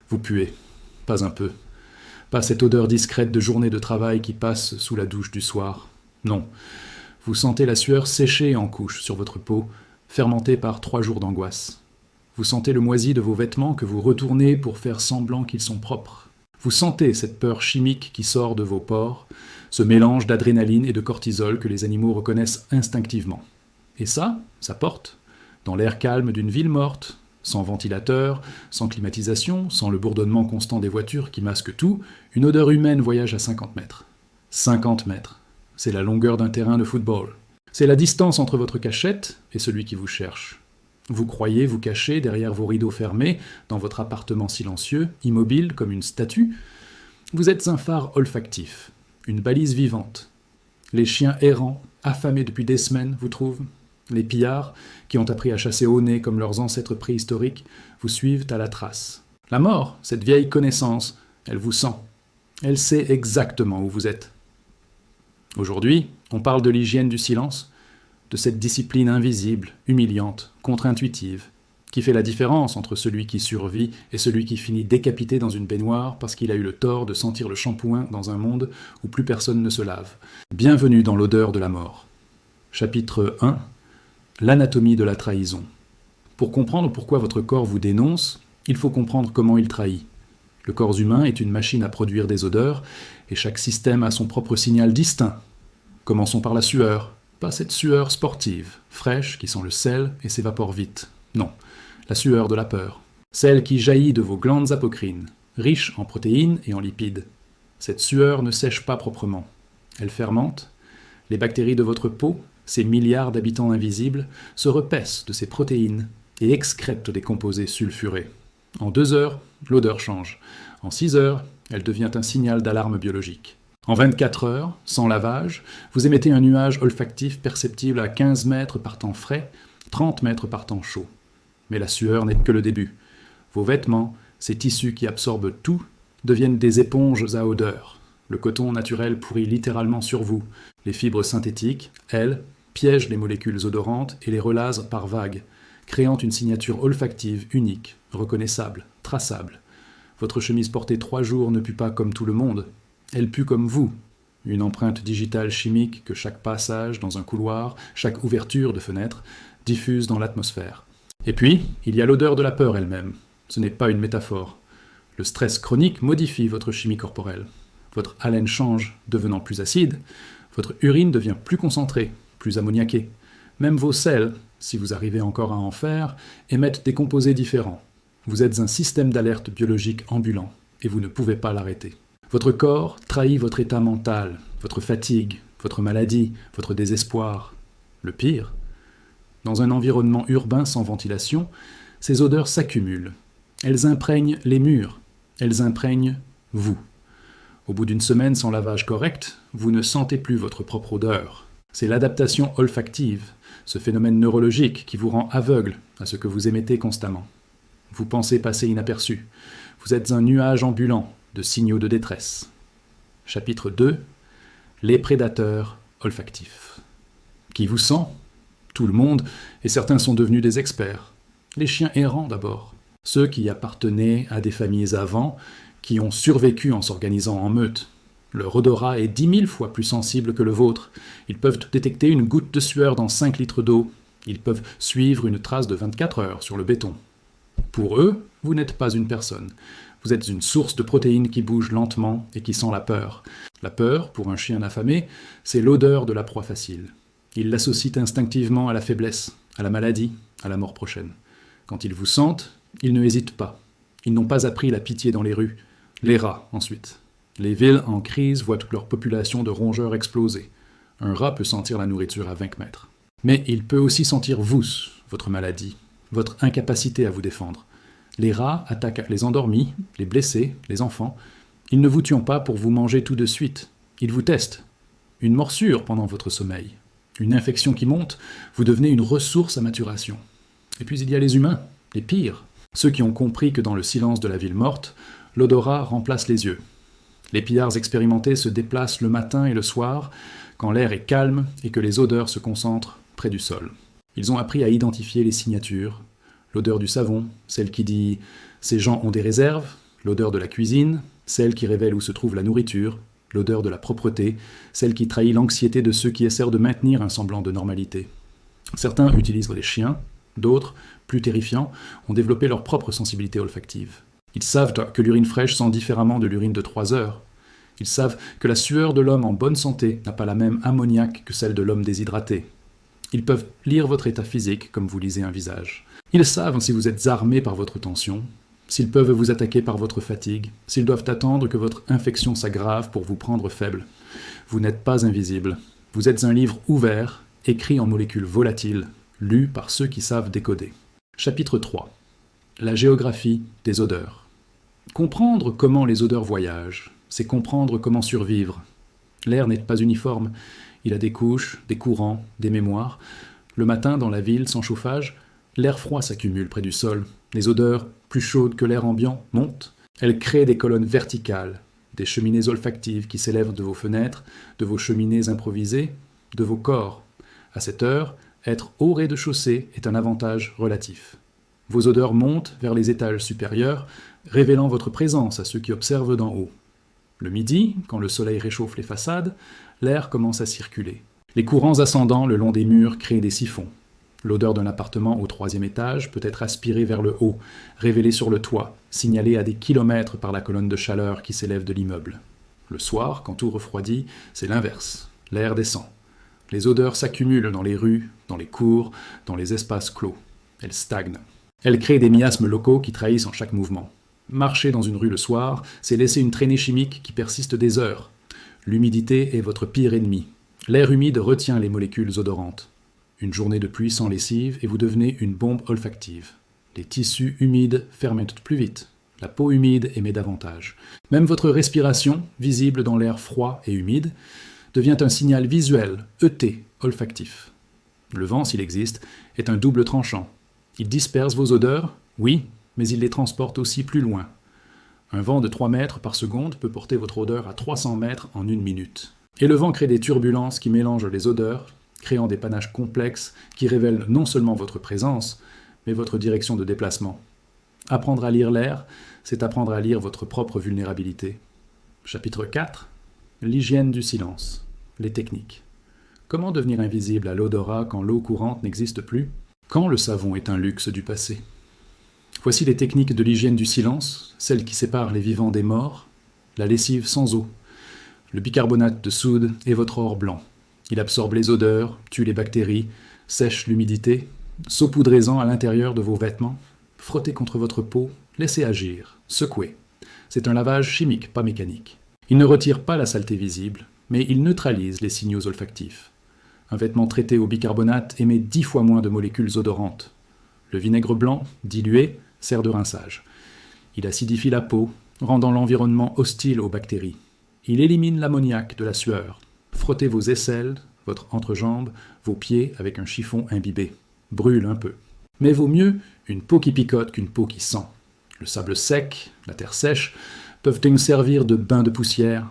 Vous puez, pas un peu. Pas cette odeur discrète de journée de travail qui passe sous la douche du soir. Non. Vous sentez la sueur sécher en couches sur votre peau, fermentée par 3 jours d'angoisse. Vous sentez le moisi de vos vêtements que vous retournez pour faire semblant qu'ils sont propres. Vous sentez cette peur chimique qui sort de vos pores, ce mélange d'adrénaline et de cortisol que les animaux reconnaissent instinctivement. Et ça porte, dans l'air calme d'une ville morte, sans ventilateur, sans climatisation, sans le bourdonnement constant des voitures qui masquent tout, une odeur humaine voyage à 50 mètres. 50 mètres, c'est la longueur d'un terrain de football. C'est la distance entre votre cachette et celui qui vous cherche. Vous croyez vous cacher derrière vos rideaux fermés, dans votre appartement silencieux, immobile comme une statue. Vous êtes un phare olfactif, une balise vivante. Les chiens errants, affamés depuis des semaines, vous trouvent. Les pillards, qui ont appris à chasser au nez comme leurs ancêtres préhistoriques, vous suivent à la trace. La mort, cette vieille connaissance, elle vous sent. Elle sait exactement où vous êtes. Aujourd'hui, on parle de l'hygiène du silence, de cette discipline invisible, humiliante, contre-intuitive, qui fait la différence entre celui qui survit et celui qui finit décapité dans une baignoire parce qu'il a eu le tort de sentir le shampoing dans un monde où plus personne ne se lave. Bienvenue dans l'odeur de la mort. Chapitre 1. L'anatomie de la trahison. Pour comprendre pourquoi votre corps vous dénonce, il faut comprendre comment il trahit. Le corps humain est une machine à produire des odeurs, et chaque système a son propre signal distinct. Commençons par la sueur. Pas cette sueur sportive, fraîche, qui sent le sel et s'évapore vite. Non, la sueur de la peur. Celle qui jaillit de vos glandes apocrines, riches en protéines et en lipides. Cette sueur ne sèche pas proprement. Elle fermente. Les bactéries de votre peau, ces milliards d'habitants invisibles, se repaissent de ces protéines et excrètent des composés sulfurés. En 2 heures, l'odeur change. En 6 heures, elle devient un signal d'alarme biologique. En 24 heures, sans lavage, vous émettez un nuage olfactif perceptible à 15 mètres par temps frais, 30 mètres par temps chaud. Mais la sueur n'est que le début. Vos vêtements, ces tissus qui absorbent tout, deviennent des éponges à odeur. Le coton naturel pourrit littéralement sur vous. Les fibres synthétiques, elles, piègent les molécules odorantes et les relasent par vagues, créant une signature olfactive unique, reconnaissable, traçable. Votre chemise portée 3 jours ne pue pas comme tout le monde. Elle pue comme vous, une empreinte digitale chimique que chaque passage dans un couloir, chaque ouverture de fenêtre, diffuse dans l'atmosphère. Et puis, il y a l'odeur de la peur elle-même. Ce n'est pas une métaphore. Le stress chronique modifie votre chimie corporelle. Votre haleine change, devenant plus acide. Votre urine devient plus concentrée, plus ammoniaquée. Même vos selles, si vous arrivez encore à en faire, émettent des composés différents. Vous êtes un système d'alerte biologique ambulant, et vous ne pouvez pas l'arrêter. Votre corps trahit votre état mental, votre fatigue, votre maladie, votre désespoir. Le pire, dans un environnement urbain sans ventilation, ces odeurs s'accumulent. Elles imprègnent les murs, elles imprègnent vous. Au bout d'une semaine sans lavage correct, vous ne sentez plus votre propre odeur. C'est l'adaptation olfactive, ce phénomène neurologique qui vous rend aveugle à ce que vous émettez constamment. Vous pensez passer inaperçu. Vous êtes un nuage ambulant de signaux de détresse. Chapitre 2. Les prédateurs olfactifs. Qui vous sent? Tout le monde, et certains sont devenus des experts. Les chiens errants d'abord. Ceux qui appartenaient à des familles avant, qui ont survécu en s'organisant en meute. Leur odorat est 10 000 fois plus sensible que le vôtre. Ils peuvent détecter une goutte de sueur dans 5 litres d'eau. Ils peuvent suivre une trace de 24 heures sur le béton. Pour eux, vous n'êtes pas une personne. Vous êtes une source de protéines qui bouge lentement et qui sent la peur. La peur, pour un chien affamé, c'est l'odeur de la proie facile. Ils l'associent instinctivement à la faiblesse, à la maladie, à la mort prochaine. Quand ils vous sentent, ils ne hésitent pas. Ils n'ont pas appris la pitié dans les rues. Les rats, ensuite. Les villes en crise voient toute leur population de rongeurs exploser. Un rat peut sentir la nourriture à 20 mètres. Mais il peut aussi sentir vous, votre maladie, votre incapacité à vous défendre. Les rats attaquent les endormis, les blessés, les enfants. Ils ne vous tuent pas pour vous manger tout de suite. Ils vous testent. Une morsure pendant votre sommeil. Une infection qui monte, vous devenez une ressource à maturation. Et puis il y a les humains, les pires. Ceux qui ont compris que dans le silence de la ville morte, l'odorat remplace les yeux. Les pillards expérimentés se déplacent le matin et le soir, quand l'air est calme et que les odeurs se concentrent près du sol. Ils ont appris à identifier les signatures, l'odeur du savon, celle qui dit « ces gens ont des réserves », L'odeur de la cuisine, celle qui révèle où se trouve la nourriture. L'odeur de la propreté, celle qui trahit l'anxiété de ceux qui essaient de maintenir un semblant de normalité. Certains utilisent les chiens, d'autres, plus terrifiants, ont développé leur propre sensibilité olfactive. Ils savent que l'urine fraîche sent différemment de l'urine de 3 heures. Ils savent que la sueur de l'homme en bonne santé n'a pas la même ammoniaque que celle de l'homme déshydraté. Ils peuvent lire votre état physique comme vous lisez un visage. Ils savent si vous êtes armé par votre tension, s'ils peuvent vous attaquer par votre fatigue, s'ils doivent attendre que votre infection s'aggrave pour vous prendre faible. Vous n'êtes pas invisible. Vous êtes un livre ouvert, écrit en molécules volatiles, lu par ceux qui savent décoder. Chapitre 3. La géographie des odeurs. Comprendre comment les odeurs voyagent, c'est comprendre comment survivre. L'air n'est pas uniforme. Il a des couches, des courants, des mémoires. Le matin, dans la ville, sans chauffage, l'air froid s'accumule près du sol. Les odeurs, plus chaudes que l'air ambiant, montent. Elles créent des colonnes verticales, des cheminées olfactives qui s'élèvent de vos fenêtres, de vos cheminées improvisées, de vos corps. À cette heure, être au rez-de-chaussée est un avantage relatif. Vos odeurs montent vers les étages supérieurs, révélant votre présence à ceux qui observent d'en haut. Le midi, quand le soleil réchauffe les façades, l'air commence à circuler. Les courants ascendants le long des murs créent des siphons. L'odeur d'un appartement au 3e étage peut être aspirée vers le haut, révélée sur le toit, signalée à des kilomètres par la colonne de chaleur qui s'élève de l'immeuble. Le soir, quand tout refroidit, c'est l'inverse. L'air descend. Les odeurs s'accumulent dans les rues, dans les cours, dans les espaces clos. Elles stagnent. Elles créent des miasmes locaux qui trahissent en chaque mouvement. Marcher dans une rue le soir, c'est laisser une traînée chimique qui persiste des heures. L'humidité est votre pire ennemi. L'air humide retient les molécules odorantes. Une journée de pluie sans lessive et vous devenez une bombe olfactive. Les tissus humides fermentent plus vite. La peau humide émet davantage. Même votre respiration, visible dans l'air froid et humide, devient un signal visuel, ET, olfactif. Le vent, s'il existe, est un double tranchant. Il disperse vos odeurs, oui, mais il les transporte aussi plus loin. Un vent de 3 mètres par seconde peut porter votre odeur à 300 mètres en 1 minute. Et le vent crée des turbulences qui mélangent les odeurs, créant des panaches complexes qui révèlent non seulement votre présence, mais votre direction de déplacement. Apprendre à lire l'air, c'est apprendre à lire votre propre vulnérabilité. Chapitre 4. L'hygiène du silence. Les techniques. Comment devenir invisible à l'odorat quand l'eau courante n'existe plus? Quand le savon est un luxe du passé? Voici les techniques de l'hygiène du silence, celles qui séparent les vivants des morts. La lessive sans eau. Le bicarbonate de soude est votre or blanc. Il absorbe les odeurs, tue les bactéries, sèche l'humidité. Saupoudrez-en à l'intérieur de vos vêtements. Frottez contre votre peau, laissez agir, secouez. C'est un lavage chimique, pas mécanique. Il ne retire pas la saleté visible, mais il neutralise les signaux olfactifs. Un vêtement traité au bicarbonate émet 10 fois moins de molécules odorantes. Le vinaigre blanc, dilué, sert de rinçage. Il acidifie la peau, rendant l'environnement hostile aux bactéries. Il élimine l'ammoniaque de la sueur. Frottez vos aisselles, votre entrejambe, vos pieds avec un chiffon imbibé. Brûle un peu. Mais vaut mieux une peau qui picote qu'une peau qui sent. Le sable sec, la terre sèche, peuvent nous servir de bain de poussière.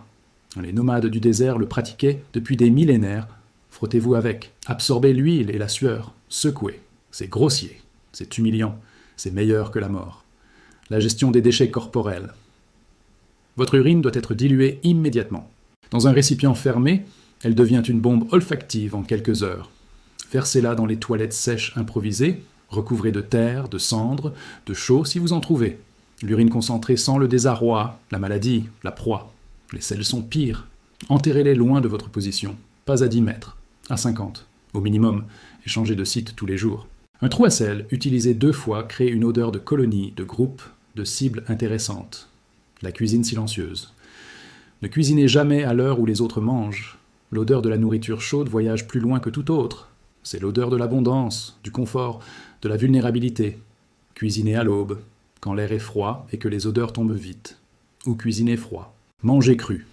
Les nomades du désert le pratiquaient depuis des millénaires. Frottez-vous avec. Absorbez l'huile et la sueur. Secouez. C'est grossier. C'est humiliant. C'est meilleur que la mort. La gestion des déchets corporels. Votre urine doit être diluée immédiatement. Dans un récipient fermé, elle devient une bombe olfactive en quelques heures. Versez-la dans les toilettes sèches improvisées, recouvrez de terre, de cendres, de chaux si vous en trouvez. L'urine concentrée sent le désarroi, la maladie, la proie. Les selles sont pires. Enterrez-les loin de votre position, pas à 10 mètres, à 50, au minimum, et changez de site tous les jours. Un trou à sel, utilisé 2 fois, crée une odeur de colonie, de groupe, de cible intéressante. La cuisine silencieuse. Ne cuisinez jamais à l'heure où les autres mangent. L'odeur de la nourriture chaude voyage plus loin que toute autre. C'est l'odeur de l'abondance, du confort, de la vulnérabilité. Cuisinez à l'aube, quand l'air est froid et que les odeurs tombent vite. Ou cuisinez froid. Mangez cru.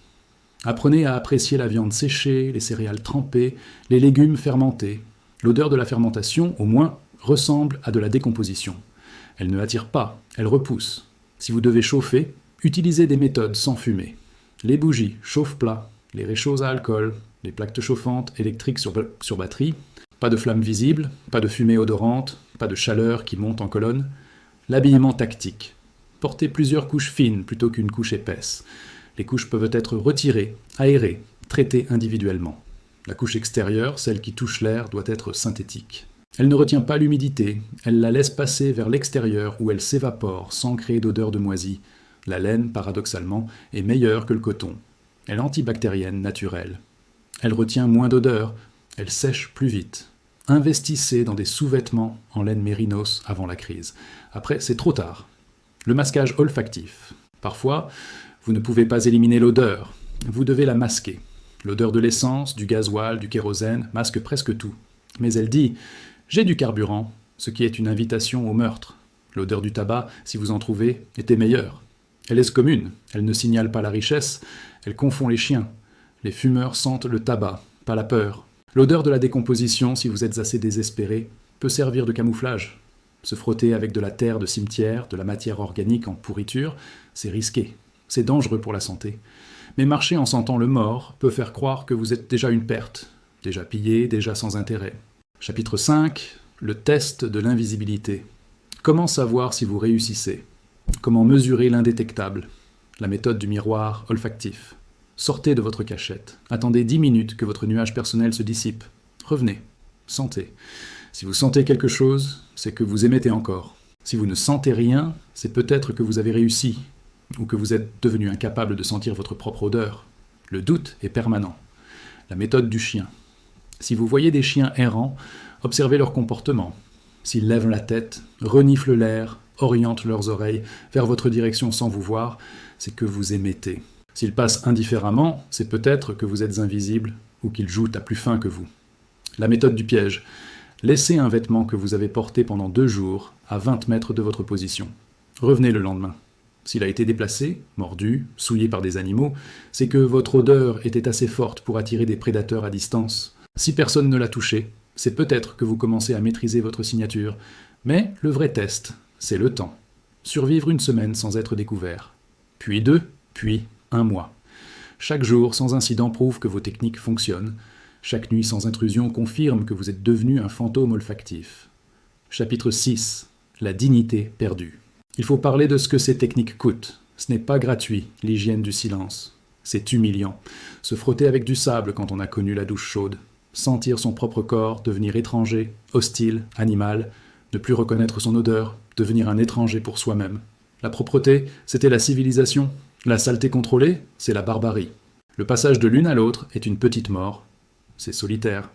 Apprenez à apprécier la viande séchée, les céréales trempées, les légumes fermentés. L'odeur de la fermentation, au moins, ressemble à de la décomposition. Elle ne attire pas, elle repousse. Si vous devez chauffer, utilisez des méthodes sans fumée. Les bougies, chauffe-plat, les réchauds à alcool, les plaques chauffantes électriques sur batterie, pas de flammes visibles, pas de fumée odorante, pas de chaleur qui monte en colonne. L'habillement tactique. Portez plusieurs couches fines plutôt qu'une couche épaisse. Les couches peuvent être retirées, aérées, traitées individuellement. La couche extérieure, celle qui touche l'air, doit être synthétique. Elle ne retient pas l'humidité, elle la laisse passer vers l'extérieur où elle s'évapore sans créer d'odeur de moisi. La laine, paradoxalement, est meilleure que le coton. Elle est antibactérienne, naturelle. Elle retient moins d'odeur, elle sèche plus vite. Investissez dans des sous-vêtements en laine mérinos avant la crise. Après, c'est trop tard. Le masquage olfactif. Parfois, vous ne pouvez pas éliminer l'odeur. Vous devez la masquer. L'odeur de l'essence, du gasoil, du kérosène masque presque tout. Mais elle dit « J'ai du carburant », ce qui est une invitation au meurtre. L'odeur du tabac, si vous en trouvez, était meilleure. Elle est commune, elle ne signale pas la richesse, elle confond les chiens. Les fumeurs sentent le tabac, pas la peur. L'odeur de la décomposition, si vous êtes assez désespéré, peut servir de camouflage. Se frotter avec de la terre de cimetière, de la matière organique en pourriture, c'est risqué, c'est dangereux pour la santé. Mais marcher en sentant le mort peut faire croire que vous êtes déjà une perte, déjà pillé, déjà sans intérêt. Chapitre 5, le test de l'invisibilité. Comment savoir si vous réussissez? Comment mesurer l'indétectable? La méthode du miroir olfactif. Sortez de votre cachette. Attendez 10 minutes que votre nuage personnel se dissipe. Revenez. Sentez. Si vous sentez quelque chose, c'est que vous émettez encore. Si vous ne sentez rien, c'est peut-être que vous avez réussi, ou que vous êtes devenu incapable de sentir votre propre odeur. Le doute est permanent. La méthode du chien. Si vous voyez des chiens errants, observez leur comportement. S'ils lèvent la tête, reniflent l'air, orientent leurs oreilles vers votre direction sans vous voir, c'est que vous émettez. S'ils passent indifféremment, c'est peut-être que vous êtes invisible ou qu'ils jouent à plus fin que vous. La méthode du piège. Laissez un vêtement que vous avez porté pendant 2 jours à 20 mètres de votre position. Revenez le lendemain. S'il a été déplacé, mordu, souillé par des animaux, c'est que votre odeur était assez forte pour attirer des prédateurs à distance. Si personne ne l'a touché, c'est peut-être que vous commencez à maîtriser votre signature. Mais le vrai test, c'est le temps. Survivre 1 semaine sans être découvert. Puis 2, puis 1 mois. Chaque jour sans incident prouve que vos techniques fonctionnent. Chaque nuit sans intrusion confirme que vous êtes devenu un fantôme olfactif. Chapitre 6. La dignité perdue. Il faut parler de ce que ces techniques coûtent. Ce n'est pas gratuit, l'hygiène du silence. C'est humiliant. Se frotter avec du sable quand on a connu la douche chaude. Sentir son propre corps, devenir étranger, hostile, animal, ne plus reconnaître son odeur, devenir un étranger pour soi-même. La propreté, c'était la civilisation. La saleté contrôlée, c'est la barbarie. Le passage de l'une à l'autre est une petite mort. C'est solitaire.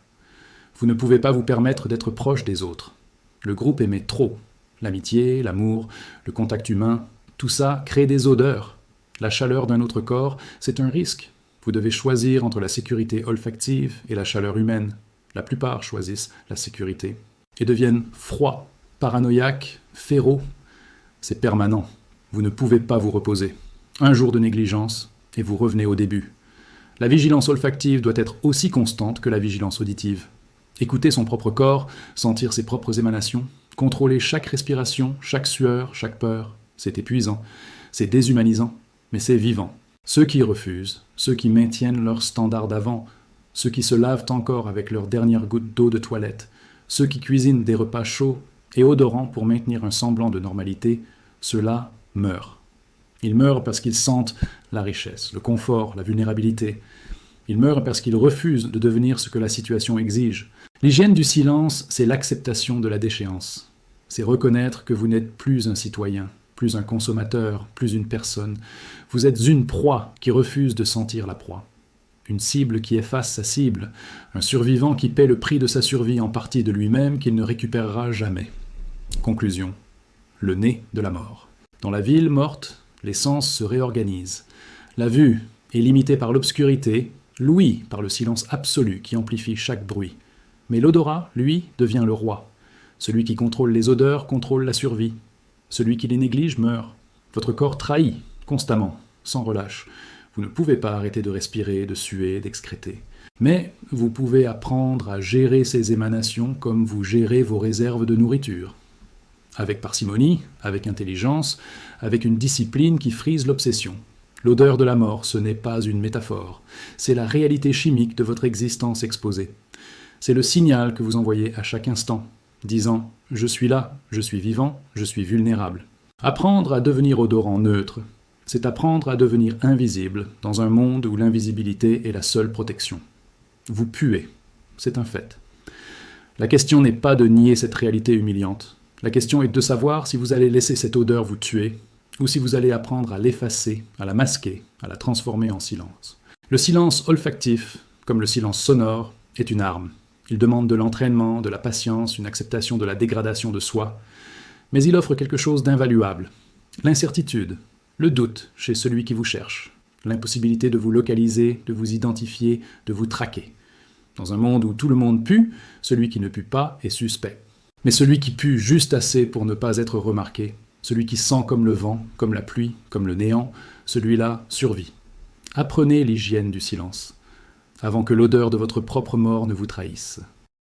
Vous ne pouvez pas vous permettre d'être proche des autres. Le groupe aimait trop. L'amitié, l'amour, le contact humain, tout ça crée des odeurs. La chaleur d'un autre corps, c'est un risque. Vous devez choisir entre la sécurité olfactive et la chaleur humaine. La plupart choisissent la sécurité. Et deviennent froids, paranoïaques, férods. C'est permanent. Vous ne pouvez pas vous reposer. 1 jour de négligence, et vous revenez au début. La vigilance olfactive doit être aussi constante que la vigilance auditive. Écouter son propre corps, sentir ses propres émanations, contrôler chaque respiration, chaque sueur, chaque peur, c'est épuisant, c'est déshumanisant, mais c'est vivant. Ceux qui refusent, ceux qui maintiennent leur standard d'avant, ceux qui se lavent encore avec leur dernière goutte d'eau de toilette, ceux qui cuisinent des repas chauds et odorants pour maintenir un semblant de normalité, ceux-là meurent. Ils meurent parce qu'ils sentent la richesse, le confort, la vulnérabilité. Ils meurent parce qu'ils refusent de devenir ce que la situation exige. L'hygiène du silence, c'est l'acceptation de la déchéance. C'est reconnaître que vous n'êtes plus un citoyen, plus un consommateur, plus une personne. Vous êtes une proie qui refuse de sentir la proie. Une cible qui efface sa cible. Un survivant qui paie le prix de sa survie en partie de lui-même qu'il ne récupérera jamais. Conclusion. Le nez de la mort. Dans la ville morte, les sens se réorganisent. La vue est limitée par l'obscurité, l'ouïe par le silence absolu qui amplifie chaque bruit. Mais l'odorat, lui, devient le roi. Celui qui contrôle les odeurs contrôle la survie. Celui qui les néglige meurt. Votre corps trahit, constamment, sans relâche. Vous ne pouvez pas arrêter de respirer, de suer, d'excréter. Mais vous pouvez apprendre à gérer ces émanations comme vous gérez vos réserves de nourriture. Avec parcimonie, avec intelligence, avec une discipline qui frise l'obsession. L'odeur de la mort, ce n'est pas une métaphore. C'est la réalité chimique de votre existence exposée. C'est le signal que vous envoyez à chaque instant, disant « Je suis là, je suis vivant, je suis vulnérable ». Apprendre à devenir odorant neutre, c'est apprendre à devenir invisible dans un monde où l'invisibilité est la seule protection. Vous puez, c'est un fait. La question n'est pas de nier cette réalité humiliante. La question est de savoir si vous allez laisser cette odeur vous tuer, ou si vous allez apprendre à l'effacer, à la masquer, à la transformer en silence. Le silence olfactif, comme le silence sonore, est une arme. Il demande de l'entraînement, de la patience, une acceptation de la dégradation de soi, mais il offre quelque chose d'invaluable. L'incertitude, le doute chez celui qui vous cherche, l'impossibilité de vous localiser, de vous identifier, de vous traquer. Dans un monde où tout le monde pue, celui qui ne pue pas est suspect. Mais celui qui pue juste assez pour ne pas être remarqué, celui qui sent comme le vent, comme la pluie, comme le néant, celui-là survit. Apprenez l'hygiène du silence, avant que l'odeur de votre propre mort ne vous trahisse.